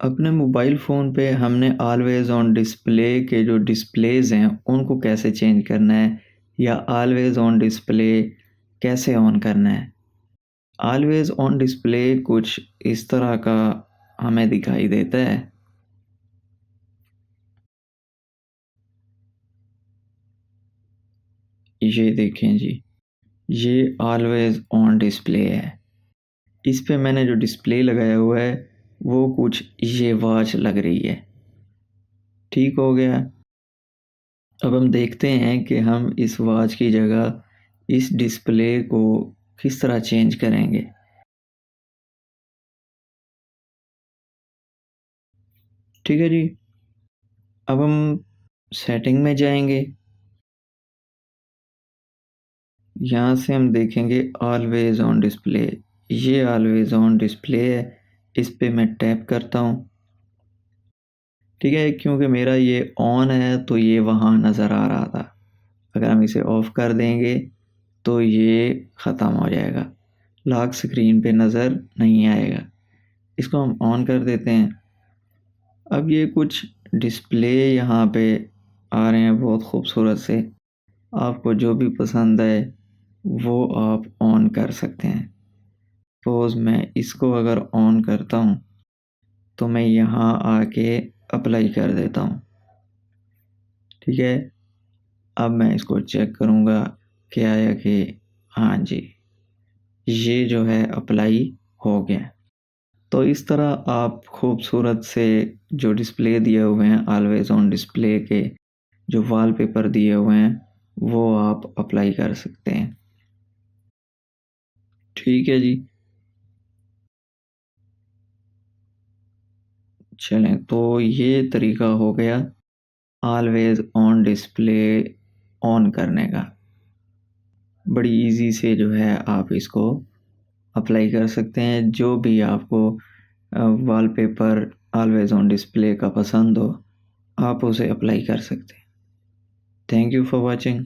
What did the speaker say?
अपने mobile phone पे हमने ऑलवेज़ ऑन डिस्प्ले के जो डिस्प्लेज़ हैं उनको कैसे चेंज करना है या ऑलवेज़ ऑन डिस्प्ले कैसे ऑन करना है। ऑलवेज़ ऑन डिस्प्ले कुछ इस तरह का हमें दिखाई देता है। ये देखें जी, ये ऑलवेज़ ऑन डिस्प्ले है। इस पे मैंने जो डिस्प्ले लगाया हुआ है वो कुछ ये वॉच लग रही है। ठीक हो गया। अब हम देखते हैं कि हम इस वॉच की जगह इस डिस्प्ले को किस तरह चेंज करेंगे। ठीक है जी। अब हम सेटिंग में जाएंगे। यहाँ से हम देखेंगे ऑलवेज ऑन डिस्प्ले। ये ऑलवेज ऑन डिस्प्ले है। इस पे मैं टैप करता हूँ। ठीक है, क्योंकि मेरा ये ऑन है तो ये वहाँ नज़र आ रहा था। अगर हम इसे ऑफ कर देंगे तो ये ख़त्म हो जाएगा, लॉक स्क्रीन पे नज़र नहीं आएगा। इसको हम ऑन कर देते हैं। अब ये कुछ डिस्प्ले यहाँ पे आ रहे हैं बहुत खूबसूरत से। आपको जो भी पसंद है वो आप ऑन कर सकते हैं। सपोज़ मैं इसको अगर ऑन करता हूँ तो मैं यहाँ आके अप्लाई कर देता हूँ। ठीक है, अब मैं इसको चेक करूँगा कि आया कि हाँ जी, ये जो है अप्लाई हो गया। तो इस तरह आप खूबसूरत से जो डिस्प्ले दिए हुए हैं ऑलवेज़ ऑन डिस्प्ले के, जो वॉलपेपर दिए हुए हैं वो आप अप्लाई कर सकते हैं। ठीक है जी। चलें, तो ये तरीका हो गया ऑलवेज़ ऑन डिस्प्ले ऑन करने का। बड़ी इजी से जो है आप इसको अप्लाई कर सकते हैं। जो भी आपको वॉलपेपर ऑलवेज़ ऑन डिस्प्ले का पसंद हो आप उसे अप्लाई कर सकते हैं। Thank you for watching.